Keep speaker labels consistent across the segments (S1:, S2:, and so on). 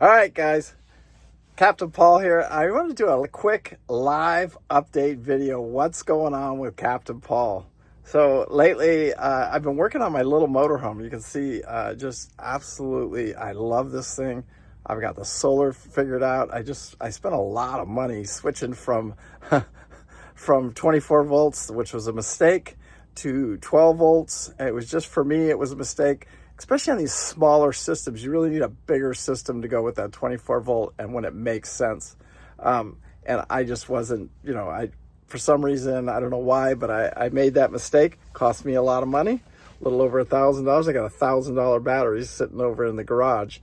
S1: All right, guys. Captain Paul here. I want to do a quick live update video. What's going on with Captain Paul? So lately, I've been working on my little motorhome. You can see just absolutely, I love this thing. I've got the solar figured out. I spent a lot of money switching from from 24 volts, which was a mistake, to 12 volts. It was just, for me, it was a mistake. Especially on these smaller systems, you really need a bigger system to go with that 24 volt and when it makes sense. And I just wasn't, for some reason, I don't know why, but I made that mistake. Cost me a lot of money, a little over $1,000. I got $1,000 batteries sitting over in the garage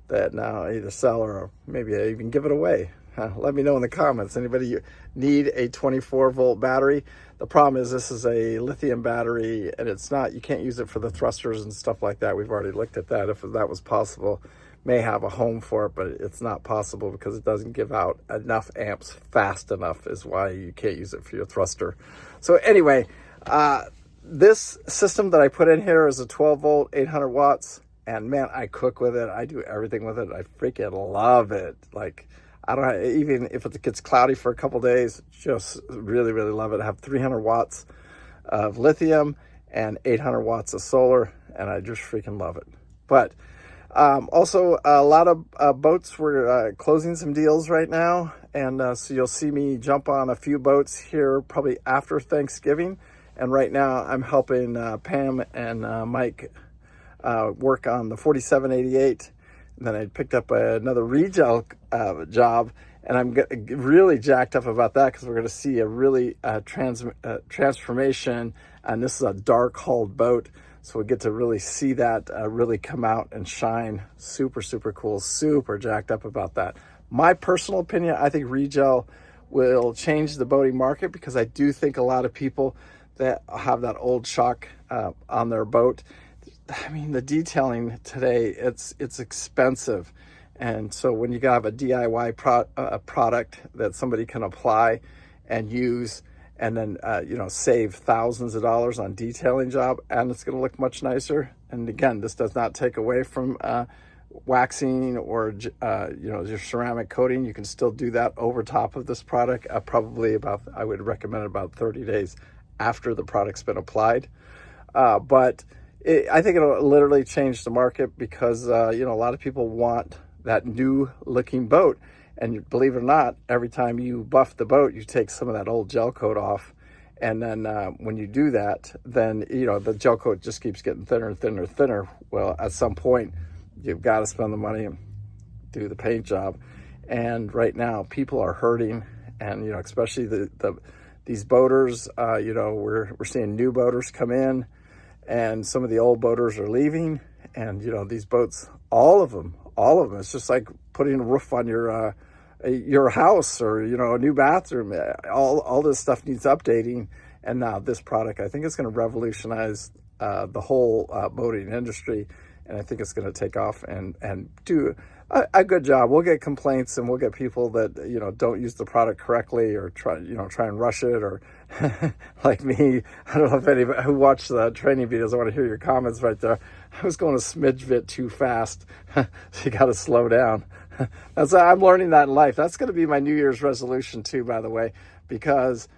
S1: that now I either sell or maybe I even give it away. Let me know in the comments. Anybody need a 24 volt battery? The problem is this is a lithium battery and it's not, you can't use it for the thrusters and stuff like that. We've already looked at that. If that was possible, may have a home for it, but it's not possible because it doesn't give out enough amps fast enough is why you can't use it for your thruster. So anyway, this system that I put in here is a 12 volt, 800 watts. And man, I cook with it. I do everything with it. I freaking love it. Like, I don't even if it gets cloudy for a couple days, just really, really love it. I have 300 watts of lithium and 800 watts of solar, and I just freaking love it. But also a lot of boats, we're closing some deals right now. And so you'll see me jump on a few boats here probably after Thanksgiving. And right now I'm helping Pam and Mike work on the 4788. And then I picked up another regel job, and I'm really jacked up about that because we're going to see a really transformation. And this is a dark hulled boat, so we get to really see that really come out and shine. Super, super cool. Super jacked up about that. My personal opinion, I think regel will change the boating market because I do think a lot of people that have that old shock on their boat, I mean, the detailing today, it's expensive. And so when you have a DIY product that somebody can apply and use and then, save thousands of dollars on detailing job, and it's going to look much nicer. And again, this does not take away from waxing or, your ceramic coating. You can still do that over top of this product, probably I would recommend about 30 days after the product's been applied. But I think it'll literally change the market because, a lot of people want that new looking boat. And believe it or not, every time you buff the boat, you take some of that old gel coat off. And then when you do that, then, the gel coat just keeps getting thinner and thinner and thinner. Well, at some point, you've got to spend the money and do the paint job. And right now, people are hurting. And, especially these boaters, we're seeing new boaters come in. And some of the old boaters are leaving, and these boats, all of them. It's just like putting a roof on your house or a new bathroom. All this stuff needs updating, and now this product, I think it's going to revolutionize the whole boating industry, and I think it's going to take off and do a good job. We'll get complaints and we'll get people that don't use the product correctly or try and rush it, or like me. I don't know if anybody who watched the training videos, I want to hear your comments right there. I was going a smidge bit too fast. So you got to slow down. I'm learning that in life. That's going to be my New Year's resolution too, by the way, because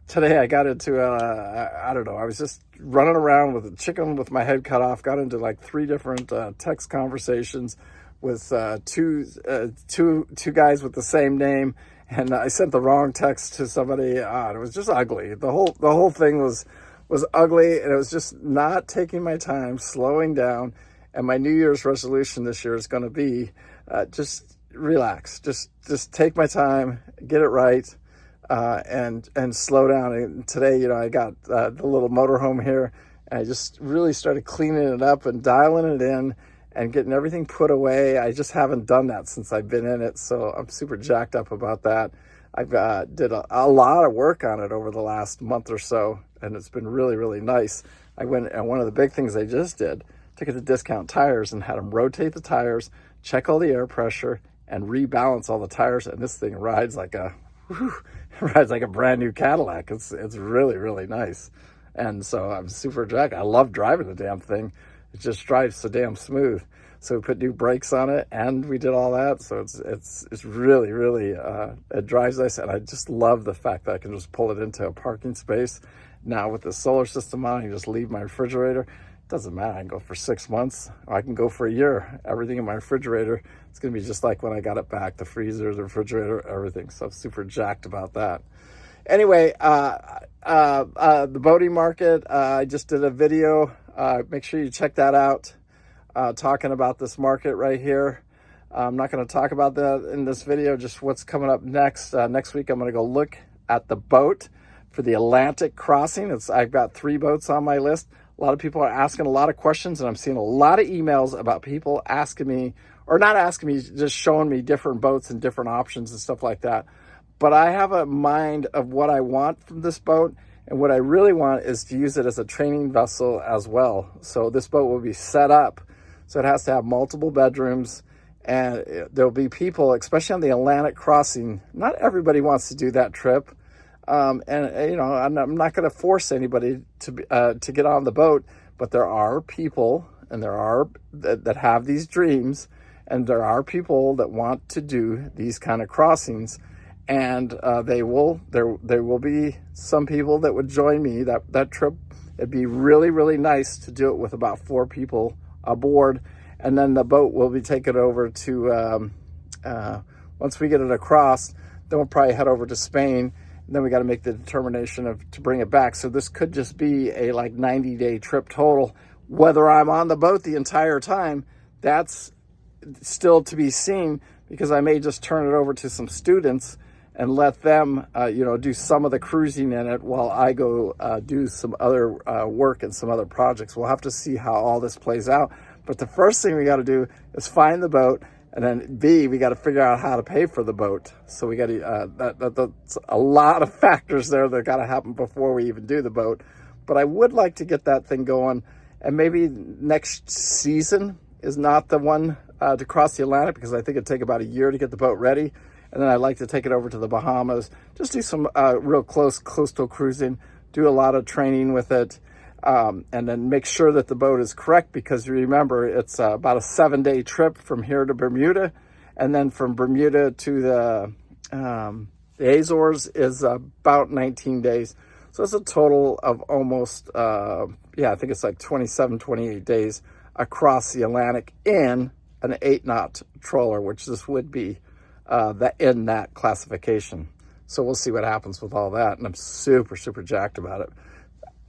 S1: today I got into I was just running around with a chicken with my head cut off, got into like 3 different text conversations with two guys with the same name, and I sent the wrong text to somebody. It was just ugly. The whole thing was ugly, and it was just not taking my time, slowing down. And my New Year's resolution this year is going to be just relax, just take my time, get it right, and slow down. And today, I got the little motorhome here, and I just really started cleaning it up and dialing it in and getting everything put away. I just haven't done that since I've been in it, so I'm super jacked up about that. I've did a lot of work on it over the last month or so, and it's been really, really nice. I went, and one of the big things I just did, took it to Discount Tires and had them rotate the tires, check all the air pressure, and rebalance all the tires, and this thing rides like a brand new Cadillac. It's really, really nice. And so I'm super jacked. I love driving the damn thing. It just drives so damn smooth. So we put new brakes on it, and we did all that. So it's really, really, it drives nice. And I just love the fact that I can just pull it into a parking space. Now with the solar system on, I can just leave my refrigerator. It doesn't matter. I can go for 6 months, or I can go for a year. Everything in my refrigerator, it's going to be just like when I got it back, the freezer, the refrigerator, everything. So I'm super jacked about that. Anyway, the boating market, I just did a video. Make sure you check that out, talking about this market right here. I'm not going to talk about that in this video, just what's coming up next. Next week, I'm going to go look at the boat for the Atlantic crossing. I've got 3 boats on my list. A lot of people are asking a lot of questions, and I'm seeing a lot of emails about people asking me, or not asking me, just showing me different boats and different options and stuff like that. But I have a mind of what I want from this boat, and what I really want is to use it as a training vessel as well. So this boat will be set up, so it has to have multiple bedrooms, and there'll be people, especially on the Atlantic crossing. Not everybody wants to do that trip. And you know, I'm not going to force anybody to get on the boat, but there are people, and there are that have these dreams, and there are people that want to do these kind of crossings, and there will be some people that would join me that trip. It'd be really, really nice to do it with about 4 people aboard, and then the boat will be taken over to once we get it across, then we'll probably head over to Spain. And then we got to make the determination to bring it back. So this could just be a like 90-day trip total. Whether I'm on the boat the entire time, that's still to be seen, because I may just turn it over to some students and let them, do some of the cruising in it while I go do some other work and some other projects. We'll have to see how all this plays out. But the first thing we got to do is find the boat. And then B, we got to figure out how to pay for the boat. So we got to, that's a lot of factors there that got to happen before we even do the boat. But I would like to get that thing going. And maybe next season is not the one to cross the Atlantic, because I think it'd take about a year to get the boat ready. And then I'd like to take it over to the Bahamas, just do some real close coastal cruising, do a lot of training with it. And then make sure that the boat is correct, because remember, it's about a 7-day trip from here to Bermuda, and then from Bermuda to the Azores is about 19 days. So it's a total of almost, I think it's like 27, 28 days across the Atlantic in an 8-knot trawler, which this would be in that classification. So we'll see what happens with all that, and I'm super, super jacked about it.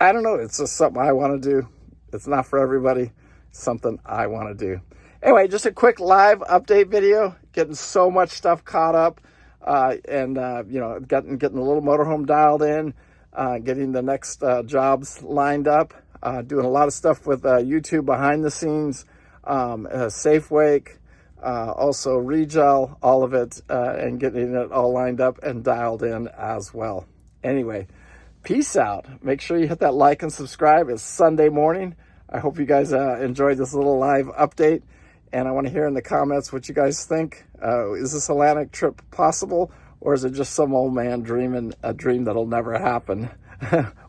S1: I don't know. It's just something I want to do. It's not for everybody. It's something I want to do. Anyway, just a quick live update video. Getting so much stuff caught up, and getting the little motorhome dialed in, getting the next jobs lined up, doing a lot of stuff with YouTube behind the scenes, Safe Wake, also Regel, all of it, and getting it all lined up and dialed in as well. Anyway. Peace out. Make sure you hit that like and subscribe. It's Sunday morning. I hope you guys enjoyed this little live update. And I want to hear in the comments what you guys think. Is this Atlantic trip possible? Or is it just some old man dreaming a dream that'll never happen?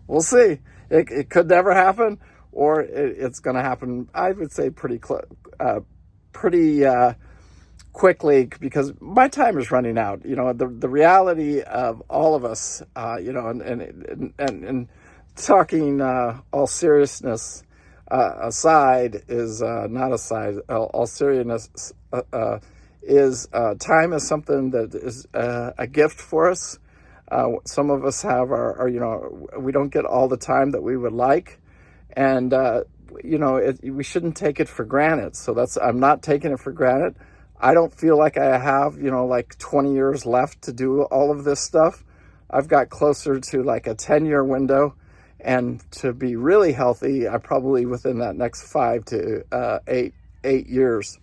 S1: We'll see. It could never happen, or it's going to happen, I would say, pretty quickly, because my time is running out. The reality of all of us, and talking all seriousness aside is not aside. All seriousness is time is something that is a gift for us. Some of us have we don't get all the time that we would like, and we shouldn't take it for granted. So I'm not taking it for granted. I don't feel like I have, like 20 years left to do all of this stuff. I've got closer to like a 10-year window, and to be really healthy, I probably within that next 5 to 8 years.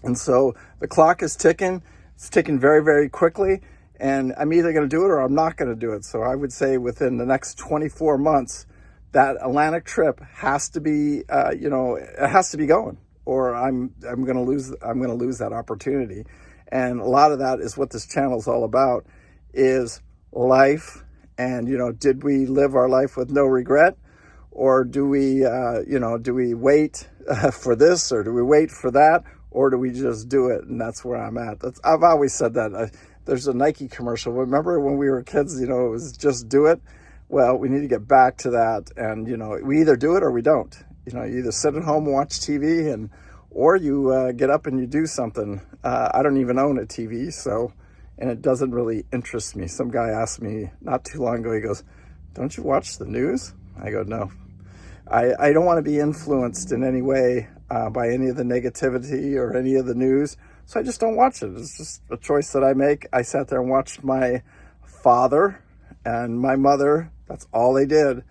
S1: And so the clock is ticking. It's ticking very, very quickly, and I'm either going to do it or I'm not going to do it. So I would say within the next 24 months, that Atlantic trip has to be, it has to be going, or I'm going to lose that opportunity. And a lot of that is what this channel is all about, is life. And, did we live our life with no regret, Or do we, do we wait for this, or do we wait for that, or do we just do it? And that's where I'm at. I've always said that. There's a Nike commercial. Remember when we were kids, it was just do it? Well, we need to get back to that. And, we either do it or we don't. You either sit at home and watch TV, or you get up and you do something. I don't even own a TV, and it doesn't really interest me. Some guy asked me not too long ago, he goes, "Don't you watch the news?" I go, "No." I don't want to be influenced in any way by any of the negativity or any of the news, so I just don't watch it. It's just a choice that I make. I sat there and watched my father and my mother. That's all they did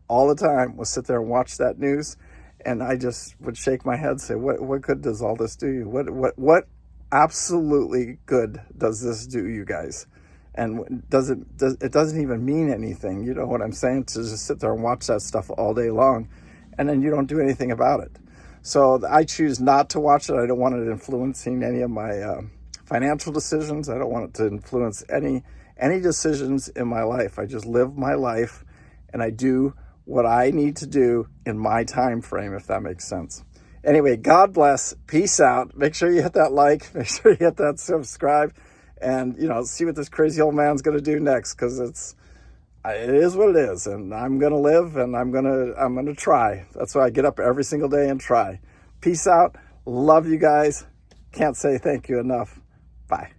S1: all the time, was sit there and watch that news, and I just would shake my head and say, what good does all this do you? What absolutely good does this do you guys? And it doesn't even mean anything. You know what I'm saying? To just sit there and watch that stuff all day long, and then you don't do anything about it. So I choose not to watch it. I don't want it influencing any of my financial decisions. I don't want it to influence any decisions in my life. I just live my life, and I do what I need to do in my time frame, if that makes sense. Anyway, God bless. Peace out. Make sure you hit that like. Make sure you hit that subscribe. And, see what this crazy old man's going to do next, because it is what it is. And I'm going to live, and I'm going to try. That's why I get up every single day and try. Peace out. Love you guys. Can't say thank you enough. Bye.